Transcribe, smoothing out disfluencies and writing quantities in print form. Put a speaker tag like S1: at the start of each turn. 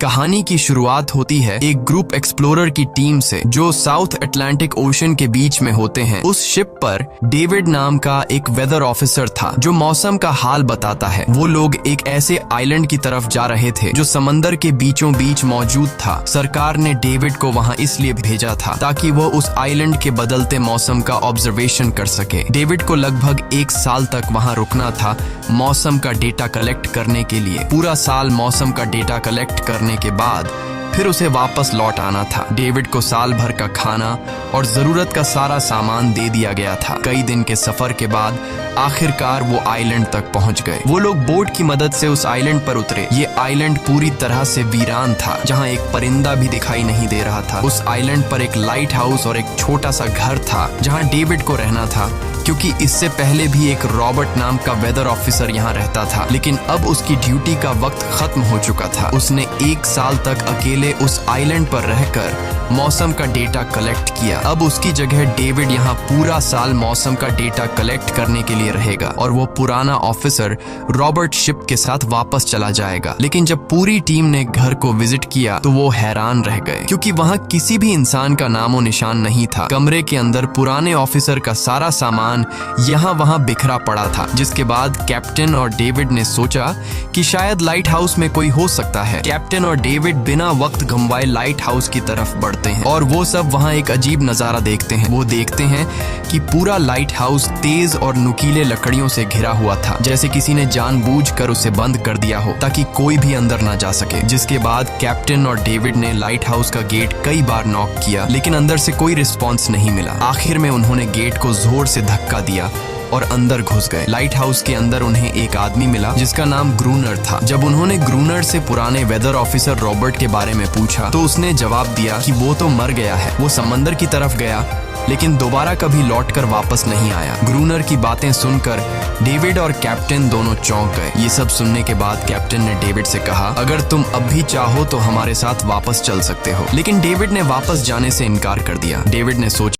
S1: कहानी की शुरुआत होती है एक ग्रुप एक्सप्लोरर की टीम से जो साउथ अटलांटिक ओशन के बीच में होते हैं। उस शिप पर डेविड नाम का एक वेदर ऑफिसर था जो मौसम का हाल बताता है। वो लोग एक ऐसे आइलैंड की तरफ जा रहे थे जो समंदर के बीचों बीच मौजूद था। सरकार ने डेविड को वहां इसलिए भेजा था ताकि वो उस आइलैंड के बदलते मौसम का ऑब्जर्वेशन कर सके। डेविड को लगभग 1 साल तक वहां रुकना था मौसम का डेटा कलेक्ट करने के लिए। पूरा साल मौसम का डेटा कलेक्ट करने के बाद फिर उसे वापस लौट आना था। डेविड को साल भर का खाना और जरूरत का सारा सामान दे दिया गया था। कई दिन के सफर के बाद आखिरकार वो आइलैंड तक पहुंच गए। वो लोग बोट की मदद से उस आइलैंड पर उतरे। ये आइलैंड पूरी तरह से वीरान था, जहां एक परिंदा भी दिखाई नहीं दे रहा था। उस आइलैंड पर एक लाइट हाउस और एक छोटा सा घर था जहां डेविड को रहना था, क्योंकि इससे पहले भी एक रॉबर्ट नाम का वेदर ऑफिसर यहाँ रहता था, लेकिन अब उसकी ड्यूटी का वक्त खत्म हो चुका था। उसने 1 साल तक अकेले उस आइलैंड पर रहकर मौसम का डेटा कलेक्ट किया। अब उसकी जगह डेविड यहाँ पूरा साल मौसम का डेटा कलेक्ट करने के लिए रहेगा और वो पुराना ऑफिसर रॉबर्ट शिप के साथ वापस चला जाएगा। लेकिन जब पूरी टीम ने घर को विजिट किया तो वो हैरान रह गए, क्योंकि वहाँ किसी भी इंसान का नामो निशान नहीं था। कमरे के अंदर पुराने ऑफिसर का सारा सामान यहाँ वहाँ बिखरा पड़ा था। जिसके बाद कैप्टन और डेविड ने सोचा कि शायद लाइट हाउस में कोई हो सकता है। कैप्टन और डेविड बिना वक्त गंवाए लाइट हाउस की तरफ बढ़ते हैं और वो सब वहाँ एक अजीब नजारा देखते हैं। वो देखते हैं कि पूरा लाइट हाउस तेज और नुकीले लकड़ियों से घिरा हुआ था, जैसे किसी ने जानबूझकर उसे बंद कर दिया हो ताकि कोई भी अंदर ना जा सके। जिसके बाद कैप्टन और डेविड ने लाइट हाउस का गेट कई बार नॉक किया, लेकिन अंदर से कोई रिस्पॉन्स नहीं मिला। आखिर में उन्होंने गेट को जोर से धक्का दिया और अंदर घुस गए। लाइट हाउस के अंदर उन्हें एक आदमी मिला जिसका नाम ग्रूनर था। जब उन्होंने ग्रूनर से पुराने वेदर ऑफिसर रॉबर्ट के बारे में पूछा तो उसने जवाब दिया कि वो तो मर गया है। वो समंदर की तरफ गया लेकिन दोबारा कभी लौटकर वापस नहीं आया। ग्रूनर की बातें सुनकर डेविड और कैप्टन दोनों चौंक गए। ये सब सुनने के बाद कैप्टन ने डेविड से कहा, अगर तुम अब भी चाहो तो हमारे साथ वापस चल सकते हो। लेकिन डेविड ने वापस जाने से इनकार कर दिया। डेविड ने सोचा